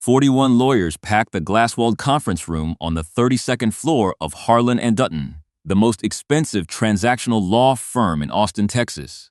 41 lawyers packed the glass-walled conference room on the 32nd floor of Harlan Dutton, the most expensive transactional law firm in Austin, Texas.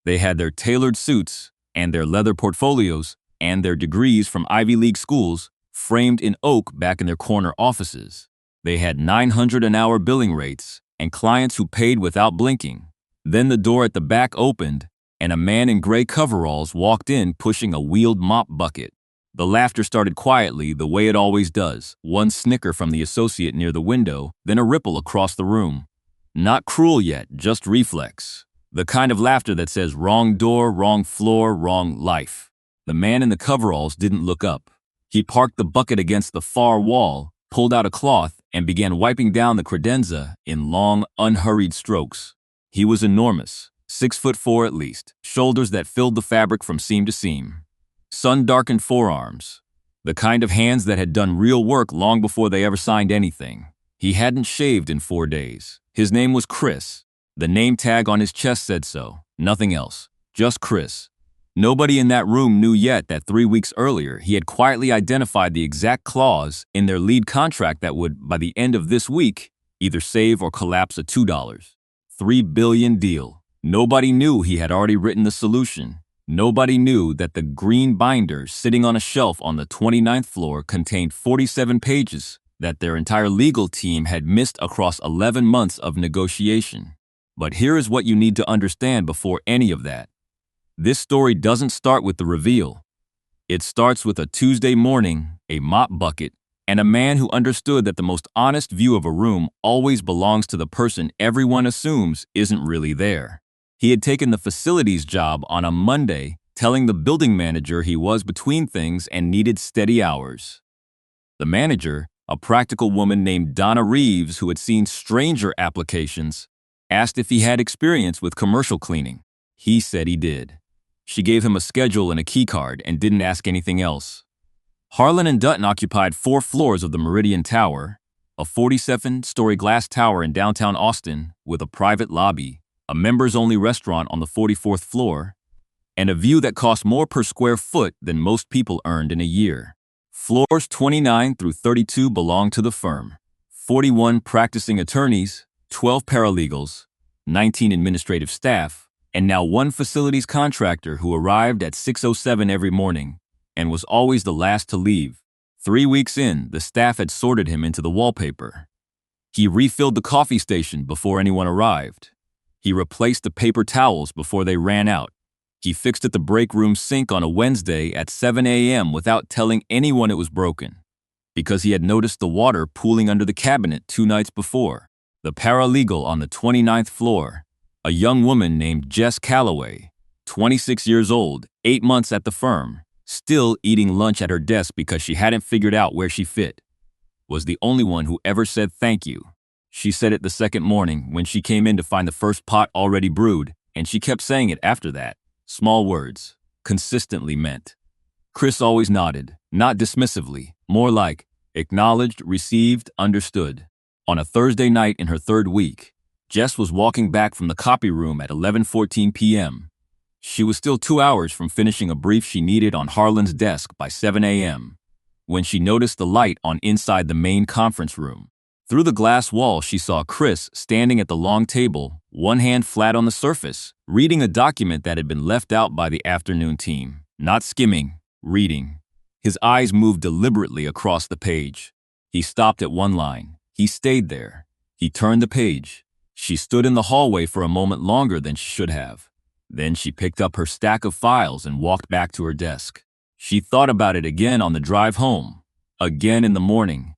They had their tailored suits and their leather portfolios and their degrees from Ivy League schools framed in oak back in their corner offices. They had $900 an hour billing rates and clients who paid without blinking. Then the door at the back opened and a man in gray coveralls walked in pushing a wheeled mop bucket. The laughter started quietly, the way it always does. One snicker from the associate near the window, then a ripple across the room. Not cruel yet, just reflex. The kind of laughter that says wrong door, wrong floor, wrong life. The man in the coveralls didn't look up. He parked the bucket against the far wall, pulled out a cloth, and began wiping down the credenza in long, unhurried strokes. He was enormous, 6'4" at least, shoulders that filled the fabric from seam to seam. Sun-darkened forearms, the kind of hands that had done real work long before they ever signed anything. He hadn't shaved in 4 days. His name was Chris. The name tag on his chest said so, nothing else, just Chris. Nobody in that room knew yet that 3 weeks earlier he had quietly identified the exact clause in their lead contract that would, by the end of this week, either save or collapse a $2, $3 billion deal. Nobody knew he had already written the solution. Nobody knew that the green binder sitting on a shelf on the 29th floor contained 47 pages that their entire legal team had missed across 11 months of negotiation. But here is what you need to understand before any of that. This story doesn't start with the reveal. It starts with a Tuesday morning, a mop bucket, and a man who understood that the most honest view of a room always belongs to the person everyone assumes isn't really there. He had taken the facilities job on a Monday, telling the building manager he was between things and needed steady hours. The manager, a practical woman named Donna Reeves who had seen stranger applications, asked if he had experience with commercial cleaning. He said he did. She gave him a schedule and a key card and didn't ask anything else. Harlan Dutton occupied 4 floors of the Meridian Tower, a 47-story glass tower in downtown Austin with a private lobby, a members-only restaurant on the 44th floor, and a view that cost more per square foot than most people earned in a year. Floors 29 through 32 belonged to the firm. 41 practicing attorneys, 12 paralegals, 19 administrative staff, and now 1 facilities contractor who arrived at 6:07 every morning and was always the last to leave. 3 weeks in, the staff had sorted him into the wallpaper. He refilled the coffee station before anyone arrived. He replaced the paper towels before they ran out. He fixed at the break room sink on a Wednesday at 7 a.m. without telling anyone it was broken, because he had noticed the water pooling under the cabinet 2 nights before. The paralegal on the 29th floor, a young woman named Jess Calloway, 26 years old, 8 months at the firm, still eating lunch at her desk because she hadn't figured out where she fit, was the only one who ever said thank you. She said it the second morning when she came in to find the first pot already brewed, and she kept saying it after that. Small words, consistently meant. Chris always nodded, not dismissively, more like acknowledged, received, understood. On a Thursday night in her 3rd week, Jess was walking back from the copy room at 11:14 p.m. She was still 2 hours from finishing a brief she needed on Harlan's desk by 7 a.m. when she noticed the light on inside the main conference room. Through the glass wall, she saw Chris standing at the long table, one hand flat on the surface, reading a document that had been left out by the afternoon team. Not skimming, reading. His eyes moved deliberately across the page. He stopped at one line. He stayed there. He turned the page. She stood in the hallway for a moment longer than she should have. Then she picked up her stack of files and walked back to her desk. She thought about it again on the drive home, again in the morning.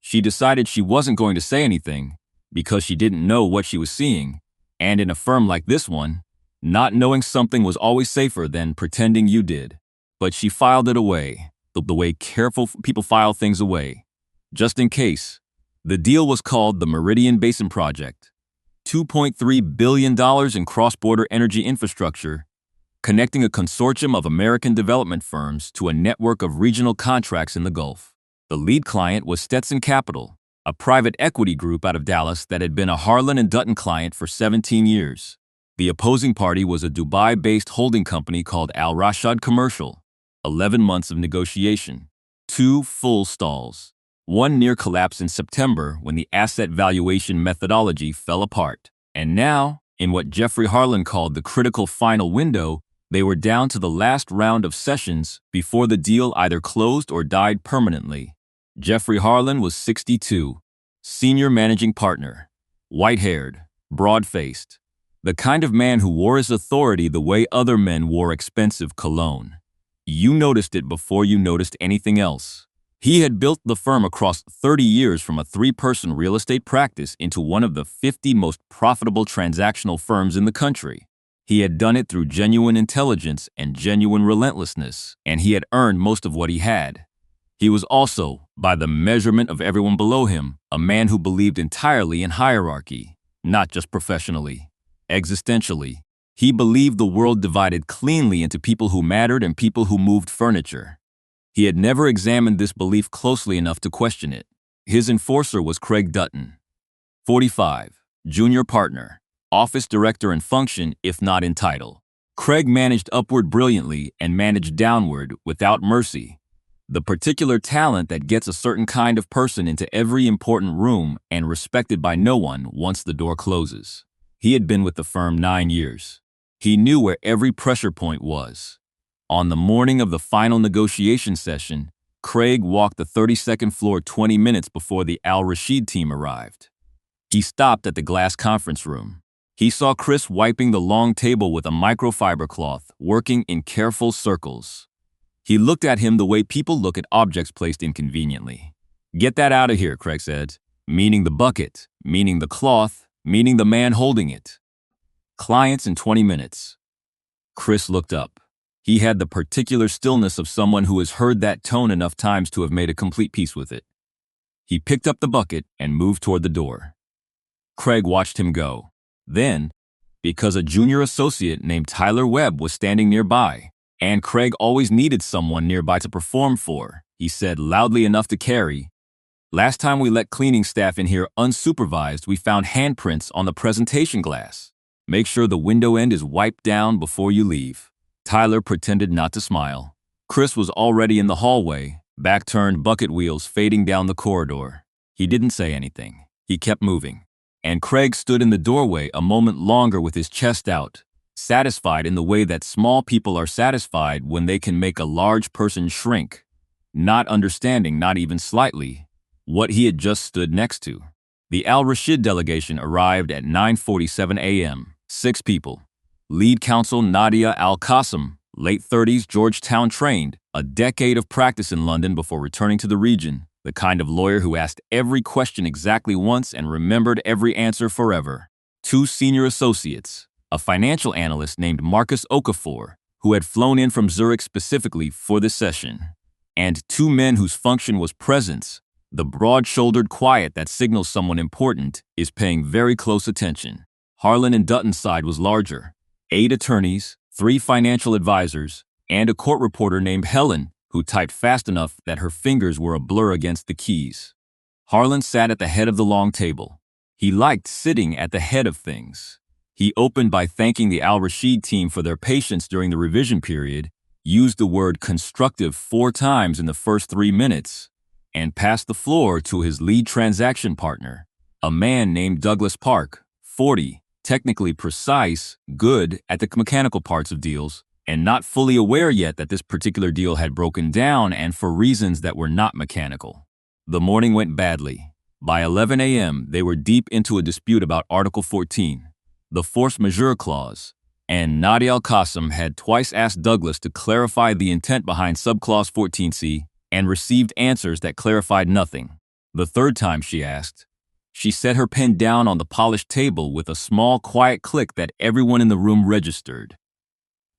She decided she wasn't going to say anything because she didn't know what she was seeing, and in a firm like this one, not knowing something was always safer than pretending you did. But she filed it away, the way careful people file things away, just in case. The deal was called the Meridian Basin Project, $2.3 billion in cross-border energy infrastructure, connecting a consortium of American development firms to a network of regional contracts in the Gulf. The lead client was Stetson Capital, a private equity group out of Dallas that had been a Harlan Dutton client for 17 years. The opposing party was a Dubai-based holding company called Al Rashad Commercial. 11 months of negotiation. 2 full stalls. One near collapse in September when the asset valuation methodology fell apart. And now, in what Jeffrey Harlan called the critical final window, they were down to the last round of sessions before the deal either closed or died permanently. Jeffrey Harlan was 62, senior managing partner, white-haired, broad-faced, the kind of man who wore his authority the way other men wore expensive cologne. You noticed it before you noticed anything else. He had built the firm across 30 years from a 3-person real estate practice into one of the 50 most profitable transactional firms in the country. He had done it through genuine intelligence and genuine relentlessness, and he had earned most of what he had. He was also, by the measurement of everyone below him, a man who believed entirely in hierarchy, not just professionally, existentially. He believed the world divided cleanly into people who mattered and people who moved furniture. He had never examined this belief closely enough to question it. His enforcer was Craig Dutton, 45, junior partner, office director in function if not in title. Craig managed upward brilliantly and managed downward without mercy. The particular talent that gets a certain kind of person into every important room and respected by no one once the door closes. He had been with the firm 9 years. He knew where every pressure point was. On the morning of the final negotiation session, Craig walked the 32nd floor 20 minutes before the Al-Rashid team arrived. He stopped at the glass conference room. He saw Chris wiping the long table with a microfiber cloth, working in careful circles. He looked at him the way people look at objects placed inconveniently. "Get that out of here," Craig said, meaning the bucket, meaning the cloth, meaning the man holding it. "Clients in 20 minutes. Chris looked up. He had the particular stillness of someone who has heard that tone enough times to have made a complete peace with it. He picked up the bucket and moved toward the door. Craig watched him go. Then, because a junior associate named Tyler Webb was standing nearby, and Craig always needed someone nearby to perform for, he said loudly enough to carry, "Last time we let cleaning staff in here unsupervised, we found handprints on the presentation glass. Make sure the window end is wiped down before you leave." Tyler pretended not to smile. Chris was already in the hallway, back-turned bucket wheels fading down the corridor. He didn't say anything. He kept moving. And Craig stood in the doorway a moment longer with his chest out, satisfied in the way that small people are satisfied when they can make a large person shrink, not understanding, not even slightly, what he had just stood next to. The Al-Rashid delegation arrived at 9:47 a.m., 6 people. Lead counsel Nadia Al-Qasim, late 30s, Georgetown trained, a decade of practice in London before returning to the region, the kind of lawyer who asked every question exactly once and remembered every answer forever. 2 senior associates, a financial analyst named Marcus Okafor, who had flown in from Zurich specifically for this session, and 2 men whose function was presence, the broad-shouldered quiet that signals someone important is paying very close attention. Harlan and Dutton's side was larger. 8 attorneys, 3 financial advisors, and a court reporter named Helen, who typed fast enough that her fingers were a blur against the keys. Harlan sat at the head of the long table. He liked sitting at the head of things. He opened by thanking the Al-Rashid team for their patience during the revision period, used the word constructive 4 times in the first 3 minutes, and passed the floor to his lead transaction partner, a man named Douglas Park, 40, technically precise, good at the mechanical parts of deals, and not fully aware yet that this particular deal had broken down and for reasons that were not mechanical. The morning went badly. By 11 a.m., they were deep into a dispute about Article 14, the force majeure clause, and Nadia Al-Qasim had twice asked Douglas to clarify the intent behind subclause 14C and received answers that clarified nothing. The third time she asked, she set her pen down on the polished table with a small, quiet click that everyone in the room registered.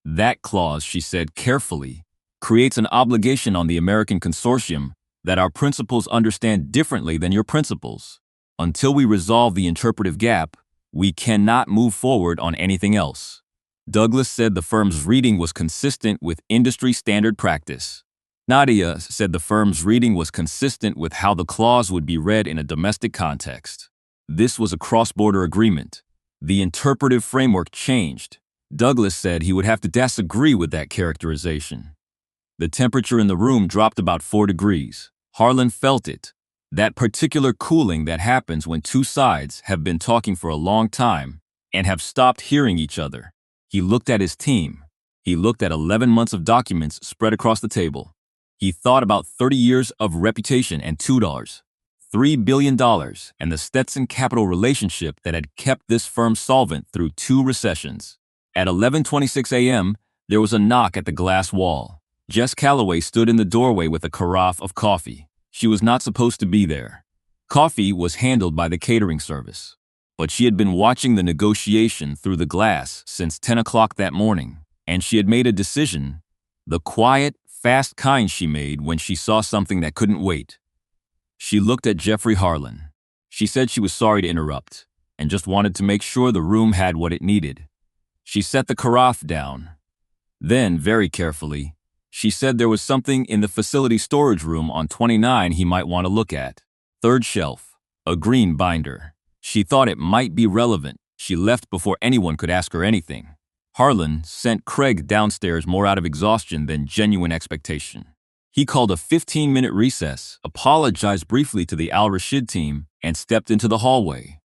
"That clause," she said carefully, "creates an obligation on the American consortium that our principals understand differently than your principals. Until we resolve the interpretive gap, we cannot move forward on anything else." Douglas said the firm's reading was consistent with industry standard practice. Nadia said the firm's reading was consistent with how the clause would be read in a domestic context. This was a cross-border agreement. The interpretive framework changed. Douglas said he would have to disagree with that characterization. The temperature in the room dropped about 4 degrees. Harlan felt it. That particular cooling that happens when two sides have been talking for a long time and have stopped hearing each other. He looked at his team. He looked at 11 months of documents spread across the table. He thought about 30 years of reputation and $2, $3 billion, and the Stetson Capital relationship that had kept this firm solvent through 2 recessions. At 11:26 a.m., there was a knock at the glass wall. Jess Calloway stood in the doorway with a carafe of coffee. She was not supposed to be there. Coffee was handled by the catering service, but she had been watching the negotiation through the glass since 10 o'clock that morning, and she had made a decision, the quiet, fast kind she made when she saw something that couldn't wait. She looked at Jeffrey Harlan. She said she was sorry to interrupt and just wanted to make sure the room had what it needed. She set the carafe down. Then, very carefully, she said there was something in the facility storage room on 29 he might want to look at. Third shelf, a green binder. She thought it might be relevant. She left before anyone could ask her anything. Harlan sent Craig downstairs more out of exhaustion than genuine expectation. He called a 15-minute recess, apologized briefly to the Al-Rashid team, and stepped into the hallway.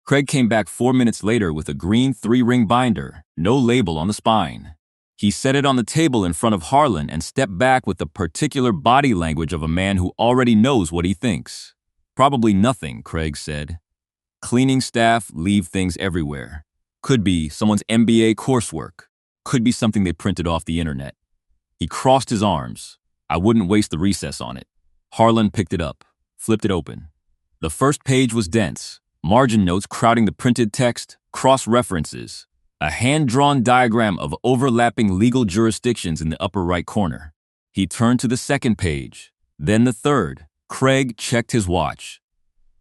Craig came back 4 minutes later with a green 3-ring binder, no label on the spine. He set it on the table in front of Harlan and stepped back with the particular body language of a man who already knows what he thinks. Probably nothing, Craig said. Cleaning staff leave things everywhere. Could be someone's MBA coursework. Could be something they printed off the internet. He crossed his arms. I wouldn't waste the recess on it. Harlan picked it up, flipped it open. The first page was dense. Margin notes crowding the printed text, cross-references, a hand-drawn diagram of overlapping legal jurisdictions in the upper right corner. He turned to the second page, then the third. Craig checked his watch.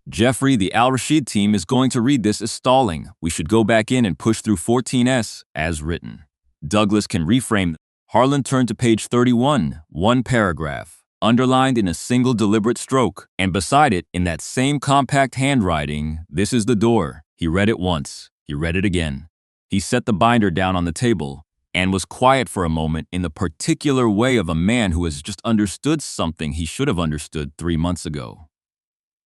Jeffrey, the Al-Rashid team is going to read this as stalling. We should go back in and push through 14S as written. Douglas can reframe. Harlan turned to page 31, one paragraph, underlined in a single deliberate stroke, and beside it, in that same compact handwriting, this is the door. He read it once. He read it again. He set the binder down on the table and was quiet for a moment in the particular way of a man who has just understood something he should have understood 3 months ago.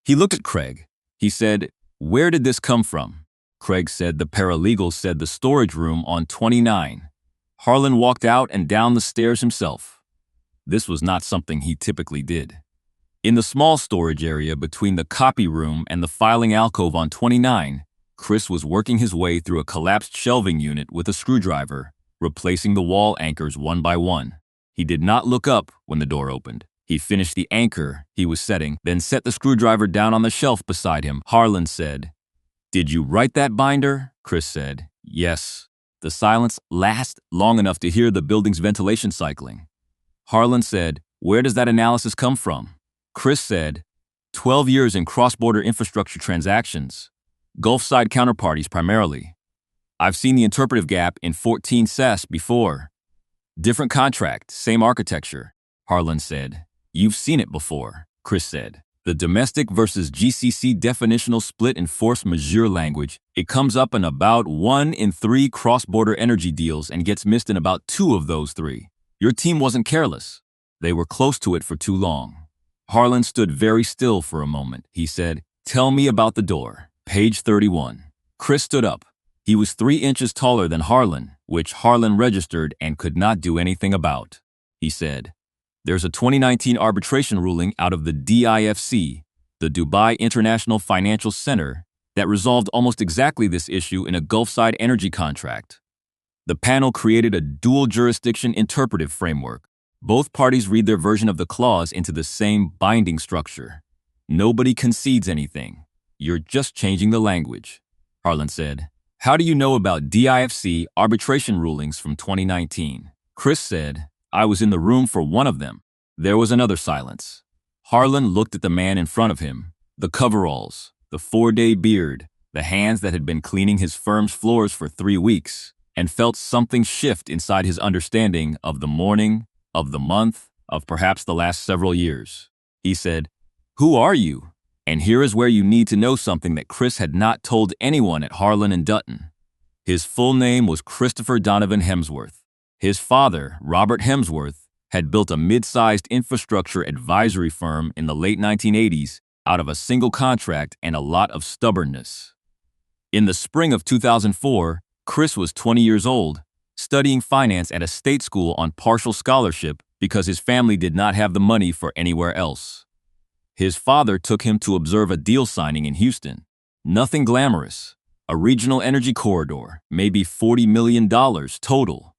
He looked at Craig. He said, "Where did this come from?" Craig said the paralegal said the storage room on 29. Harlan walked out and down the stairs himself. This was not something he typically did. In the small storage area between the copy room and the filing alcove on 29, Chris was working his way through a collapsed shelving unit with a screwdriver, replacing the wall anchors one by one. He did not look up when the door opened. He finished the anchor he was setting, then set the screwdriver down on the shelf beside him. Harlan said, "Did you write that binder?" Chris said, "Yes." The silence lasted long enough to hear the building's ventilation cycling. Harlan said, "Where does that analysis come from?" Chris said, 12 years in cross-border infrastructure transactions. Gulf side counterparties primarily. I've seen the interpretive gap in 14 SAS before. Different contract, same architecture," Harlan said. "You've seen it before," Chris said. The domestic versus GCC definitional split in force majeure language, it comes up in about 1 in 3 cross-border energy deals and gets missed in about 2 of those 3. Your team wasn't careless. They were close to it for too long. Harlan stood very still for a moment. He said, "Tell me about the door." Page 31. Chris stood up. He was 3 inches taller than Harlan, which Harlan registered and could not do anything about. He said, "There's a 2019 arbitration ruling out of the DIFC, the Dubai International Financial Center, that resolved almost exactly this issue in a Gulfside energy contract. The panel created a dual jurisdiction interpretive framework. Both parties read their version of the clause into the same binding structure. Nobody concedes anything. You're just changing the language," Harlan said. "How do you know about DIFC arbitration rulings from 2019? Chris said, "I was in the room for one of them." There was another silence. Harlan looked at the man in front of him, the coveralls, the 4-day beard, the hands that had been cleaning his firm's floors for 3 weeks, and felt something shift inside his understanding of the morning, of the month, of perhaps the last several years. He said, "Who are you?" And here is where you need to know something that Chris had not told anyone at Harlan & Dutton. His full name was Christopher Donovan Hemsworth. His father, Robert Hemsworth, had built a mid-sized infrastructure advisory firm in the late 1980s out of a single contract and a lot of stubbornness. In the spring of 2004, Chris was 20 years old, studying finance at a state school on partial scholarship because his family did not have the money for anywhere else. His father took him to observe a deal signing in Houston. Nothing glamorous. A regional energy corridor, maybe $40 million total.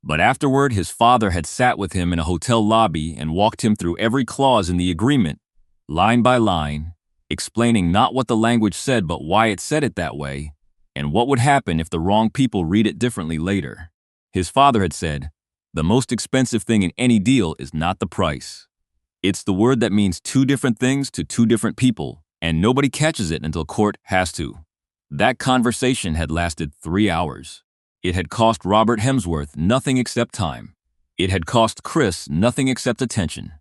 But afterward, his father had sat with him in a hotel lobby and walked him through every clause in the agreement, line by line, explaining not what the language said but why it said it that way, and what would happen if the wrong people read it differently later. His father had said, "The most expensive thing in any deal is not the price. It's the word that means two different things to two different people, and nobody catches it until court has to." That conversation had lasted 3 hours. It had cost Robert Hemsworth nothing except time. It had cost Chris nothing except attention.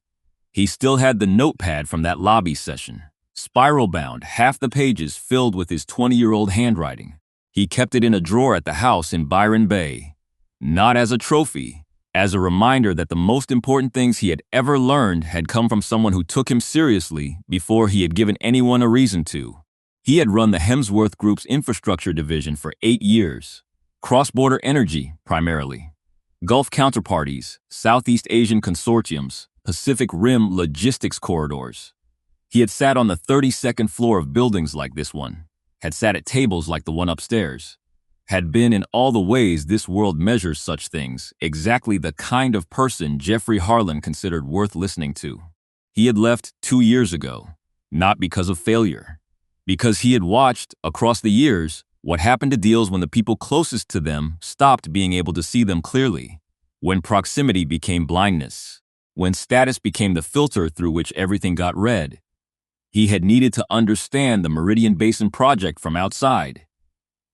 He still had the notepad from that lobby session, spiral-bound, half the pages filled with his 20-year-old handwriting. He kept it in a drawer at the house in Byron Bay. Not as a trophy, as a reminder that the most important things he had ever learned had come from someone who took him seriously before he had given anyone a reason to. He had run the Hemsworth Group's infrastructure division for 8 years. Cross-border energy, primarily. Gulf counterparties, Southeast Asian consortiums, Pacific Rim logistics corridors. He had sat on the 32nd floor of buildings like this one, had sat at tables like the one upstairs, had been in all the ways this world measures such things, exactly the kind of person Jeffrey Harlan considered worth listening to. He had left 2 years ago, not because of failure, because he had watched, across the years, what happened to deals when the people closest to them stopped being able to see them clearly, when proximity became blindness, when status became the filter through which everything got read. He had needed to understand the Meridian Basin project from outside.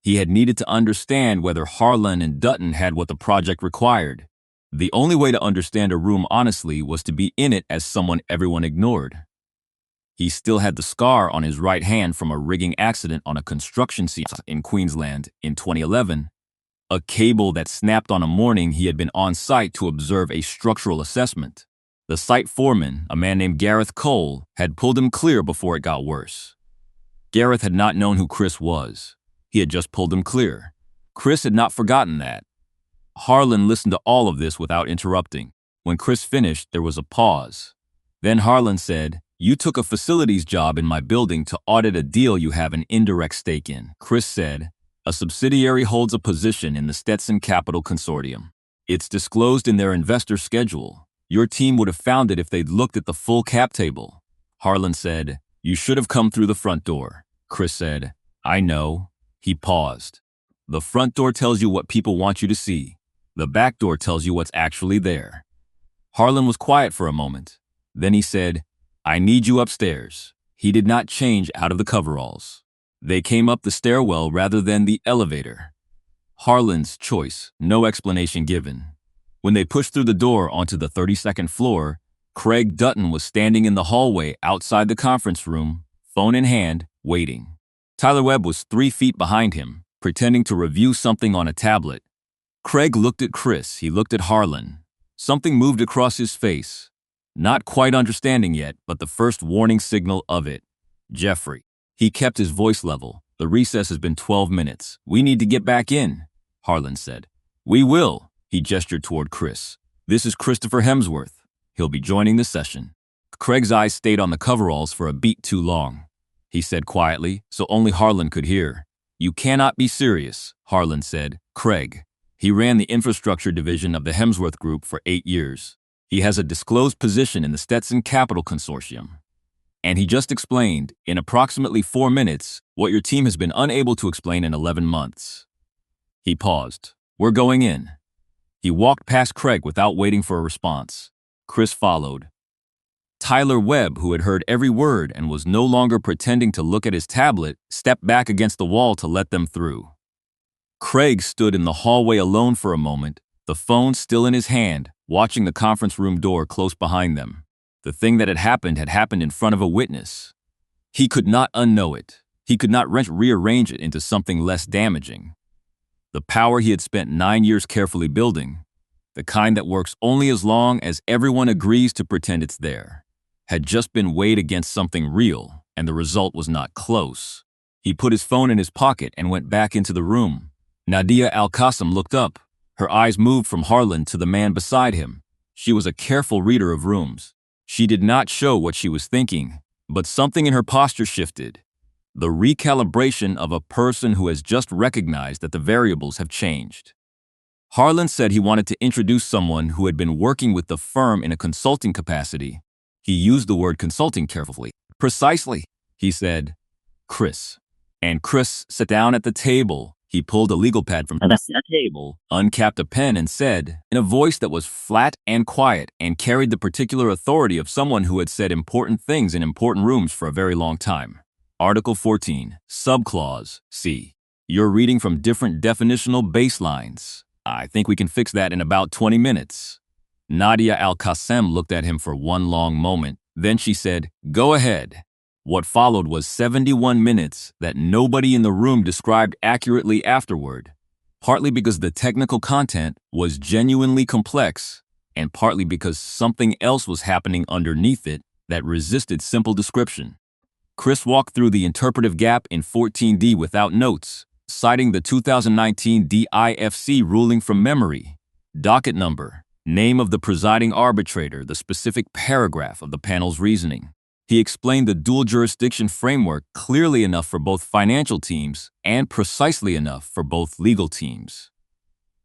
He had needed to understand whether Harlan and Dutton had what the project required. The only way to understand a room honestly was to be in it as someone everyone ignored. He still had the scar on his right hand from a rigging accident on a construction site in Queensland in 2011, a cable that snapped on a morning he had been on site to observe a structural assessment. The site foreman, a man named Gareth Cole, had pulled him clear before it got worse. Gareth had not known who Chris was. He had just pulled him clear. Chris had not forgotten that. Harlan listened to all of this without interrupting. When Chris finished, there was a pause. Then Harlan said, "You took a facilities job in my building to audit a deal you have an indirect stake in." Chris said, "A subsidiary holds a position in the Stetson Capital Consortium. It's disclosed in their investor schedule. Your team would have found it if they'd looked at the full cap table." Harlan said, "You should have come through the front door." Chris said, "I know." He paused. "The front door tells you what people want you to see. The back door tells you what's actually there." Harlan was quiet for a moment. Then he said, "I need you upstairs." He did not change out of the coveralls. They came up the stairwell rather than the elevator. Harlan's choice, no explanation given. When they pushed through the door onto the 32nd floor, Craig Dutton was standing in the hallway outside the conference room, phone in hand, waiting. Tyler Webb was 3 feet behind him, pretending to review something on a tablet. Craig looked at Chris, he looked at Harlan. Something moved across his face. Not quite understanding yet, but the first warning signal of it. "Jeffrey." He kept his voice level. "The recess has been 12 minutes. We need to get back in," Harlan said. "We will," he gestured toward Chris. "This is Christopher Hemsworth. He'll be joining the session." Craig's eyes stayed on the coveralls for a beat too long. He said quietly, so only Harlan could hear. "You cannot be serious," Harlan said. "Craig." He ran the infrastructure division of the Hemsworth Group for 8 years. He has a disclosed position in the Stetson Capital Consortium. And he just explained, in approximately 4 minutes, what your team has been unable to explain in 11 months. He paused. "We're going in." He walked past Craig without waiting for a response. Chris followed. Tyler Webb, who had heard every word and was no longer pretending to look at his tablet, stepped back against the wall to let them through. Craig stood in the hallway alone for a moment, the phone still in his hand, watching the conference room door close behind them. The thing that had happened in front of a witness. He could not unknow it. He could not rearrange it into something less damaging. The power he had spent 9 years carefully building, the kind that works only as long as everyone agrees to pretend it's there, had just been weighed against something real, and the result was not close. He put his phone in his pocket and went back into the room. Nadia Al-Qasim looked up. Her eyes moved from Harlan to the man beside him. She was a careful reader of rooms. She did not show what she was thinking, but something in her posture shifted. The recalibration of a person who has just recognized that the variables have changed. Harlan said he wanted to introduce someone who had been working with the firm in a consulting capacity. He used the word consulting carefully. Precisely, he said. Chris. And Chris sat down at the table. He pulled a legal pad from the table, uncapped a pen, and said, in a voice that was flat and quiet and carried the particular authority of someone who had said important things in important rooms for a very long time. Article 14, Subclause C. You're reading from different definitional baselines. I think we can fix that in about 20 minutes. Nadia Al-Qasim looked at him for one long moment. Then she said, go ahead. What followed was 71 minutes that nobody in the room described accurately afterward, partly because the technical content was genuinely complex, and partly because something else was happening underneath it that resisted simple description. Chris walked through the interpretive gap in 14D without notes, citing the 2019 DIFC ruling from memory, docket number, name of the presiding arbitrator, the specific paragraph of the panel's reasoning. He explained the dual jurisdiction framework clearly enough for both financial teams and precisely enough for both legal teams.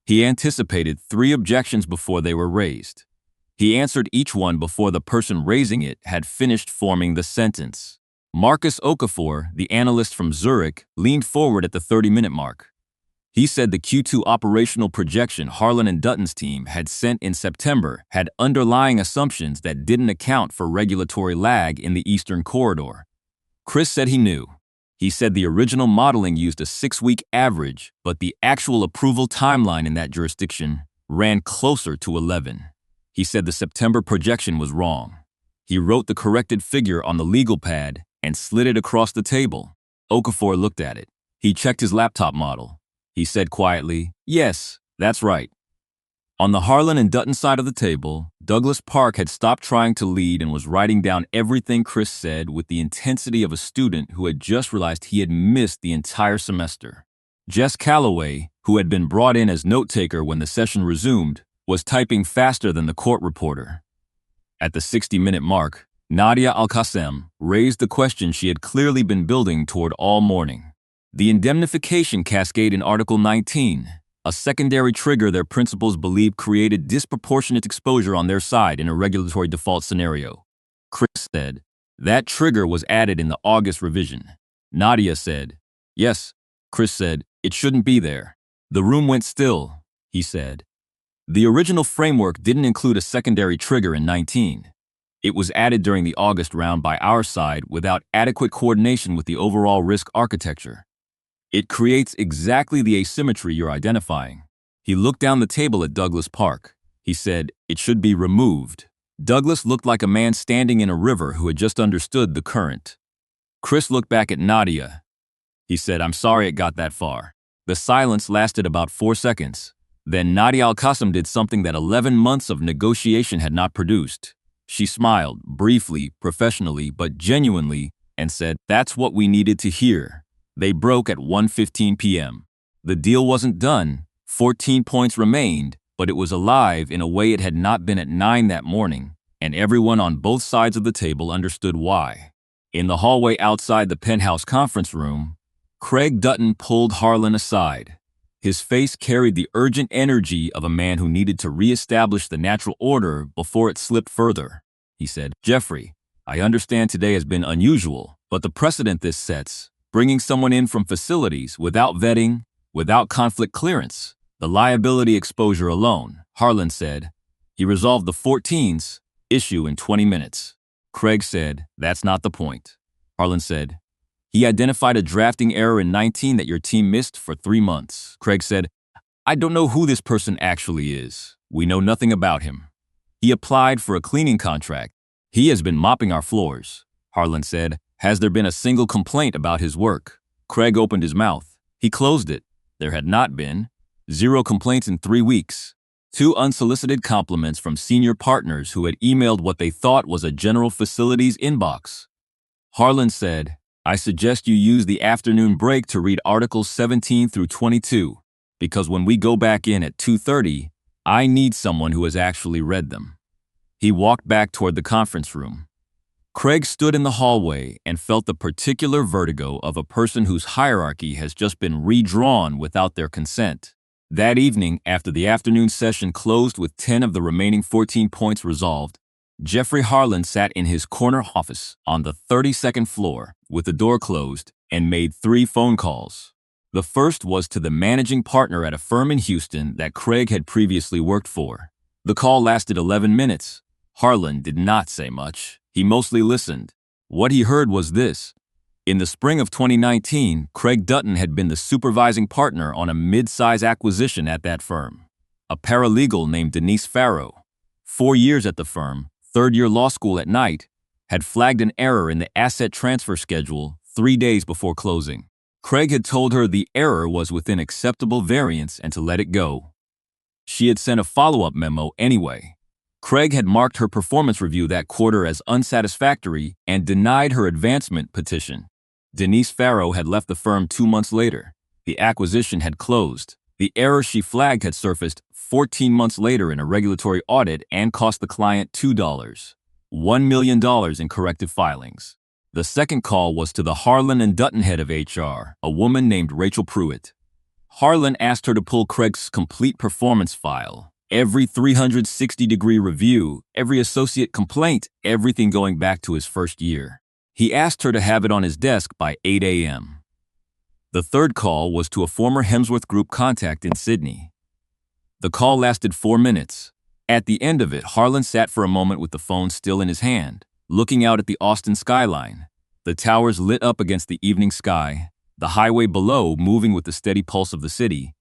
He anticipated 3 objections before they were raised. He answered each one before the person raising it had finished forming the sentence. Marcus Okafor, the analyst from Zurich, leaned forward at the 30-minute mark. He said the Q2 operational projection Harlan and Dutton's team had sent in September had underlying assumptions that didn't account for regulatory lag in the Eastern Corridor. Chris said he knew. He said the original modeling used a 6-week average, but the actual approval timeline in that jurisdiction ran closer to 11. He said the September projection was wrong. He wrote the corrected figure on the legal pad and slid it across the table. Okafor looked at it. He checked his laptop model. He said quietly, yes, that's right. On the Harlan and Dutton side of the table, Douglas Park had stopped trying to lead and was writing down everything Chris said with the intensity of a student who had just realized he had missed the entire semester. Jess Calloway, who had been brought in as note-taker when the session resumed, was typing faster than the court reporter. At the 60-minute mark, Nadia Al-Qasim raised the question she had clearly been building toward all morning. The indemnification cascade in Article 19, a secondary trigger their principals believed created disproportionate exposure on their side in a regulatory default scenario. Chris said, that trigger was added in the August revision. Nadia said, yes. Chris said, it shouldn't be there. The room went still, he said. The original framework didn't include a secondary trigger in 19. It was added during the August round by our side without adequate coordination with the overall risk architecture. It creates exactly the asymmetry you're identifying. He looked down the table at Douglas Park. He said, it should be removed. Douglas looked like a man standing in a river who had just understood the current. Chris looked back at Nadia. He said, I'm sorry it got that far. The silence lasted about 4 seconds. Then Nadia Al-Qasim did something that 11 months of negotiation had not produced. She smiled, briefly, professionally, but genuinely, and said, that's what we needed to hear. They broke at 1:15 p.m. The deal wasn't done. 14 points remained, but it was alive in a way it had not been at 9 that morning, and everyone on both sides of the table understood why. In the hallway outside the penthouse conference room, Craig Dutton pulled Harlan aside. His face carried the urgent energy of a man who needed to reestablish the natural order before it slipped further. He said, Jeffrey, I understand today has been unusual, but the precedent this sets, bringing someone in from facilities without vetting, without conflict clearance, the liability exposure alone, Harlan said. He resolved the 14's issue in 20 minutes. Craig said, that's not the point. Harlan said, he identified a drafting error in 19 that your team missed for 3 months. Craig said, I don't know who this person actually is. We know nothing about him. He applied for a cleaning contract. He has been mopping our floors. Harlan said, has there been a single complaint about his work? Craig opened his mouth. He closed it. There had not been. 0 complaints in 3 weeks. 2 unsolicited compliments from senior partners who had emailed what they thought was a general facilities inbox. Harlan said, "I suggest you use the afternoon break to read Articles 17 through 22, because when we go back in at 2:30, I need someone who has actually read them." He walked back toward the conference room. Craig stood in the hallway and felt the particular vertigo of a person whose hierarchy has just been redrawn without their consent. That evening, after the afternoon session closed with 10 of the remaining 14 points resolved, Jeffrey Harlan sat in his corner office on the 32nd floor with the door closed and made 3 phone calls. The first was to the managing partner at a firm in Houston that Craig had previously worked for. The call lasted 11 minutes. Harlan did not say much. He mostly listened. What he heard was this. In the spring of 2019, Craig Dutton had been the supervising partner on a mid-size acquisition at that firm. A paralegal named Denise Farrow, 4 years at the firm, third-year law school at night, had flagged an error in the asset transfer schedule 3 days before closing. Craig had told her the error was within acceptable variance and to let it go. She had sent a follow-up memo anyway. Craig had marked her performance review that quarter as unsatisfactory and denied her advancement petition. Denise Farrow had left the firm 2 months later. The acquisition had closed. The error she flagged had surfaced 14 months later in a regulatory audit and cost the client $1 million in corrective filings. The second call was to the Harlan and Dutton head of HR, a woman named Rachel Pruitt. Harlan asked her to pull Craig's complete performance file, every 360-degree review, every associate complaint, everything going back to his first year. He asked her to have it on his desk by 8 a.m. The third call was to a former Hemsworth Group contact in Sydney. The call lasted 4 minutes. At the end of it, Harlan sat for a moment with the phone still in his hand, looking out at the Austin skyline. The towers lit up against the evening sky, the highway below moving with the steady pulse of the city,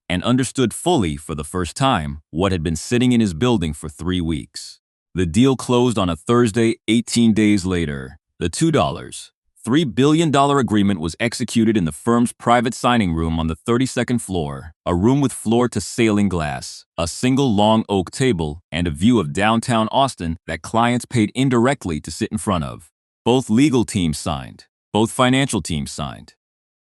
and understood fully, for the first time, what had been sitting in his building for 3 weeks. The deal closed on a Thursday, 18 days later. The $3 billion agreement was executed in the firm's private signing room on the 32nd floor, a room with floor-to-ceiling glass, a single long oak table, and a view of downtown Austin that clients paid indirectly to sit in front of. Both legal teams signed. Both financial teams signed.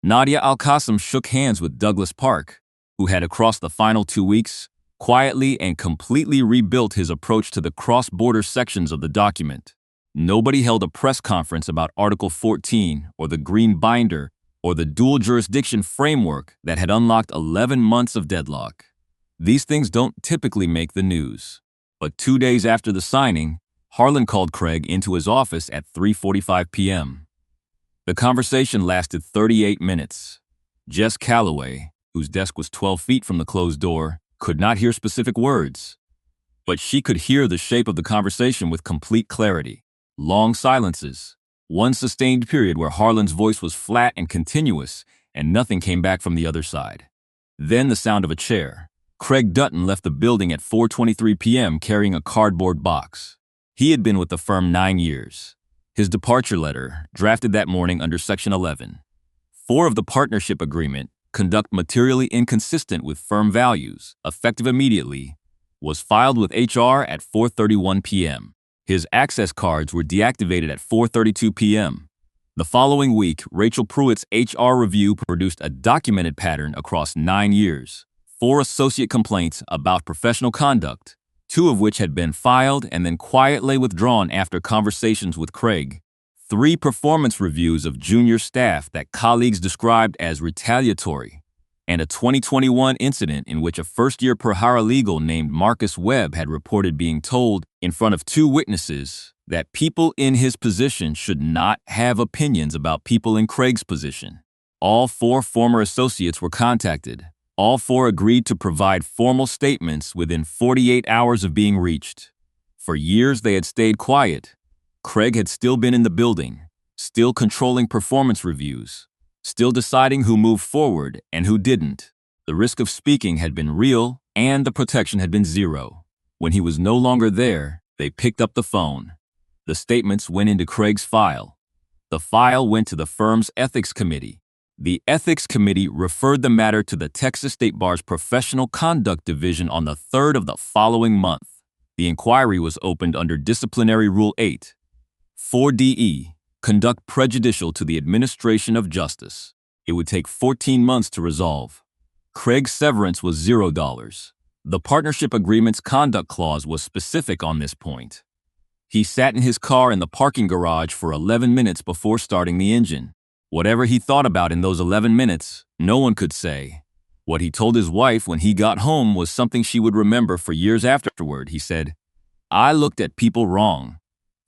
Nadia Al-Qasim shook hands with Douglas Park, who had, across the final 2 weeks, quietly and completely rebuilt his approach to the cross-border sections of the document. Nobody held a press conference about Article 14 or the Green Binder or the dual jurisdiction framework that had unlocked 11 months of deadlock. These things don't typically make the news. But 2 days after the signing, Harlan called Craig into his office at 3:45 p.m. The conversation lasted 38 minutes. Jess Calloway, whose desk was 12 feet from the closed door, could not hear specific words. But she could hear the shape of the conversation with complete clarity. Long silences. One sustained period where Harlan's voice was flat and continuous, and nothing came back from the other side. Then the sound of a chair. Craig Dutton left the building at 4:23 p.m. carrying a cardboard box. He had been with the firm 9 years. His departure letter, drafted that morning under Section 11. 4 of the partnership agreement, conduct materially inconsistent with firm values, effective immediately, was filed with HR at 4:31 p.m. His access cards were deactivated at 4:32 p.m. The following week, Rachel Pruitt's HR review produced a documented pattern across 9 years. 4 associate complaints about professional conduct, 2 of which had been filed and then quietly withdrawn after conversations with Craig. 3 performance reviews of junior staff that colleagues described as retaliatory, and a 2021 incident in which a first-year paralegal named Marcus Webb had reported being told in front of 2 witnesses that people in his position should not have opinions about people in Craig's position. All 4 former associates were contacted. All 4 agreed to provide formal statements within 48 hours of being reached. For years they had stayed quiet. Craig had still been in the building, still controlling performance reviews, still deciding who moved forward and who didn't. The risk of speaking had been real, and the protection had been zero. When he was no longer there, they picked up the phone. The statements went into Craig's file. The file went to the firm's ethics committee. The Ethics Committee referred the matter to the Texas State Bar's Professional Conduct Division on the 3rd of the following month. The inquiry was opened under Disciplinary Rule 8. 4DE, conduct prejudicial to the administration of justice. It would take 14 months to resolve. Craig's severance was $0. The partnership agreement's conduct clause was specific on this point. He sat in his car in the parking garage for 11 minutes before starting the engine. Whatever he thought about in those 11 minutes, no one could say. What he told his wife when he got home was something she would remember for years afterward. He said, "I looked at people wrong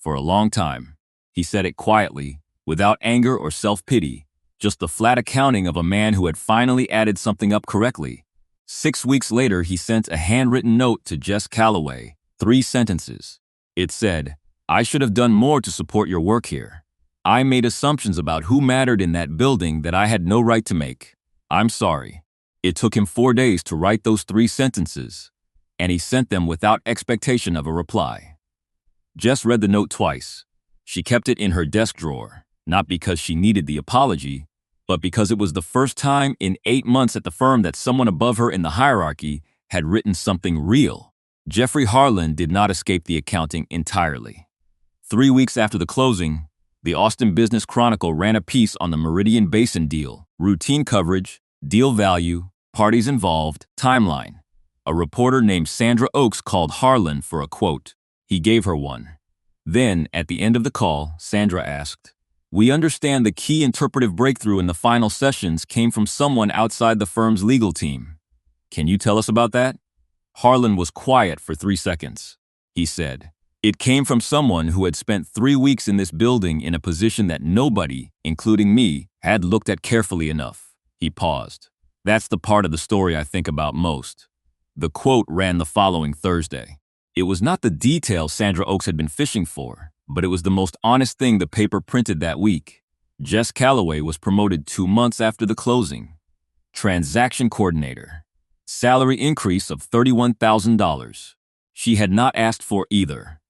for a long time." He said it quietly, without anger or self-pity, just the flat accounting of a man who had finally added something up correctly. 6 weeks later, he sent a handwritten note to Jess Calloway, 3 sentences. It said, "I should have done more to support your work here. I made assumptions about who mattered in that building that I had no right to make. I'm sorry." It took him 4 days to write those 3 sentences, and he sent them without expectation of a reply. Jess read the note twice. She kept it in her desk drawer, not because she needed the apology, but because it was the first time in 8 months at the firm that someone above her in the hierarchy had written something real. Jeffrey Harlan did not escape the accounting entirely. 3 weeks after the closing, the Austin Business Chronicle ran a piece on the Meridian Basin deal, routine coverage, deal value, parties involved, timeline. A reporter named Sandra Oaks called Harlan for a quote. He gave her one. Then, at the end of the call, Sandra asked, "We understand the key interpretive breakthrough in the final sessions came from someone outside the firm's legal team. Can you tell us about that?" Harlan was quiet for 3 seconds. He said, "It came from someone who had spent 3 weeks in this building in a position that nobody, including me, had looked at carefully enough." He paused. "That's the part of the story I think about most." The quote ran the following Thursday. It was not the detail Sandra Oaks had been fishing for, but it was the most honest thing the paper printed that week. Jess Calloway was promoted 2 months after the closing. Transaction coordinator. Salary increase of $31,000. She had not asked for either.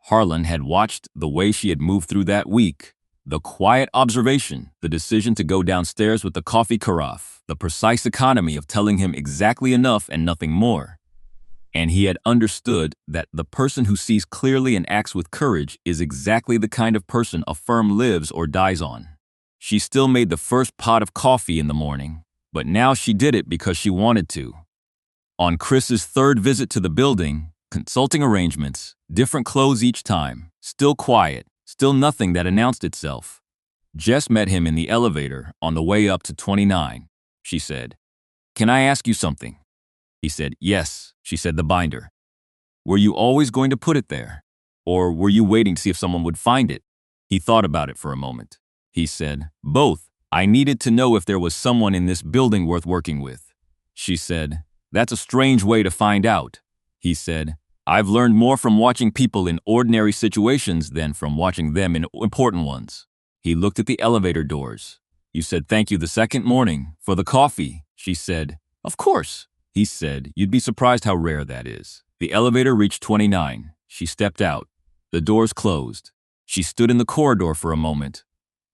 Harlan had watched the way she had moved through that week. The quiet observation, the decision to go downstairs with the coffee carafe, the precise economy of telling him exactly enough and nothing more. And he had understood that the person who sees clearly and acts with courage is exactly the kind of person a firm lives or dies on. She still made the first pot of coffee in the morning, but now she did it because she wanted to. On Chris's 3rd visit to the building, consulting arrangements, different clothes each time, still quiet, still nothing that announced itself. Jess met him in the elevator on the way up to 29. She said, "Can I ask you something?" He said, "Yes," she said, "the binder. Were you always going to put it there? Or were you waiting to see if someone would find it?" He thought about it for a moment. He said, "Both. I needed to know if there was someone in this building worth working with." She said, "That's a strange way to find out." He said, "I've learned more from watching people in ordinary situations than from watching them in important ones." He looked at the elevator doors. "You said thank you the second morning for the coffee." She said, "Of course." He said, "You'd be surprised how rare that is." The elevator reached 29. She stepped out. The doors closed. She stood in the corridor for a moment,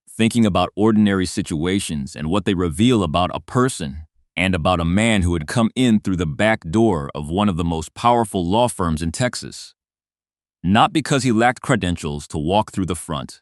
thinking about ordinary situations and what they reveal about a person, and about a man who had come in through the back door of one of the most powerful law firms in Texas. Not because he lacked credentials to walk through the front,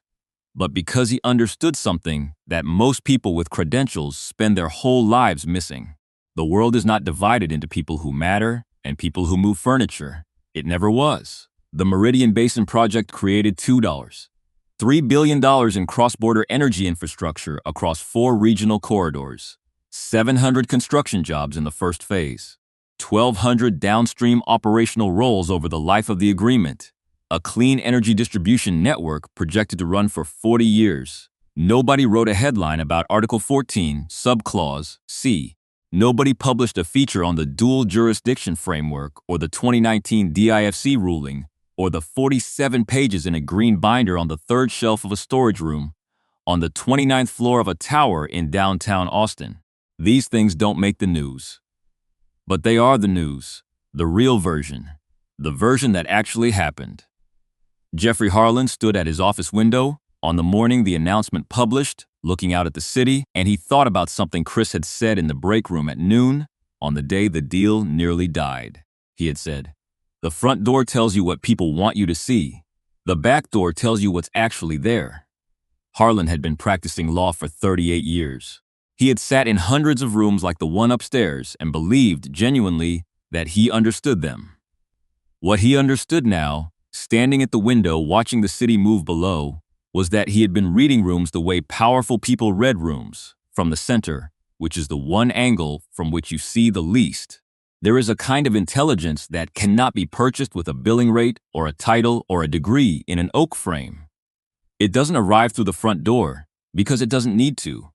but because he understood something that most people with credentials spend their whole lives missing. The world is not divided into people who matter and people who move furniture. It never was. The Meridian Basin Project created $3 billion in cross-border energy infrastructure across 4 regional corridors, 700 construction jobs in the first phase, 1,200 downstream operational roles over the life of the agreement, a clean energy distribution network projected to run for 40 years. Nobody wrote a headline about Article 14, Subclause C. Nobody published a feature on the dual jurisdiction framework or the 2019 DIFC ruling or the 47 pages in a green binder on the 3rd shelf of a storage room on the 29th floor of a tower in downtown Austin. These things don't make the news. But they are the news, the real version, the version that actually happened. Jeffrey Harlan stood at his office window, On the morning the announcement published, looking out at the city, and he thought about something Chris had said in the break room at noon, on the day the deal nearly died. He had said, "The front door tells you what people want you to see. The back door tells you what's actually there." Harlan had been practicing law for 38 years. He had sat in hundreds of rooms like the one upstairs and believed genuinely that he understood them. What he understood now, standing at the window watching the city move below, was that he had been reading rooms the way powerful people read rooms, from the center, which is the one angle from which you see the least. There is a kind of intelligence that cannot be purchased with a billing rate or a title or a degree in an oak frame. It doesn't arrive through the front door because it doesn't need to.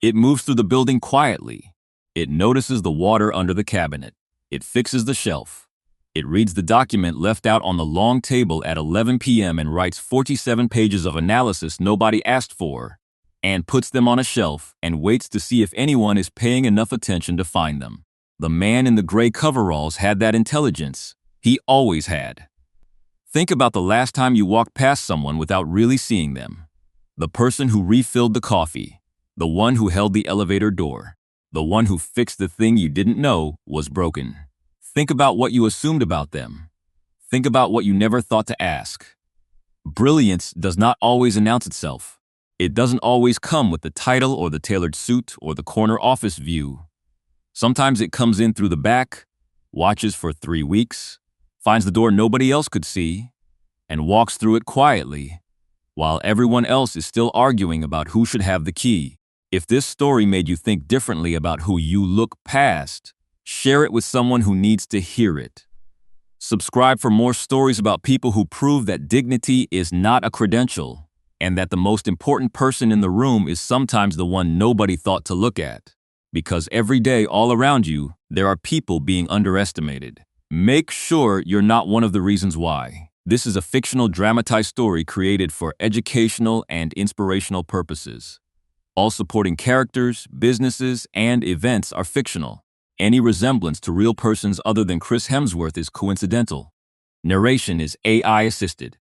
It moves through the building quietly. It notices the water under the cabinet. It fixes the shelf. It reads the document left out on the long table at 11 p.m. and writes 47 pages of analysis nobody asked for, and puts them on a shelf and waits to see if anyone is paying enough attention to find them. The man in the gray coveralls had that intelligence. He always had. Think about the last time you walked past someone without really seeing them. The person who refilled the coffee, the one who held the elevator door, the one who fixed the thing you didn't know was broken. Think about what you assumed about them. Think about what you never thought to ask. Brilliance does not always announce itself. It doesn't always come with the title or the tailored suit or the corner office view. Sometimes it comes in through the back, watches for 3 weeks, finds the door nobody else could see, and walks through it quietly, while everyone else is still arguing about who should have the key. If this story made you think differently about who you look past, share it with someone who needs to hear it. Subscribe for more stories about people who prove that dignity is not a credential, and that the most important person in the room is sometimes the one nobody thought to look at. Because every day all around you, there are people being underestimated. Make sure you're not one of the reasons why. This is a fictional dramatized story created for educational and inspirational purposes. All supporting characters, businesses, and events are fictional. Any resemblance to real persons other than Chris Hemsworth is coincidental. Narration is AI-assisted.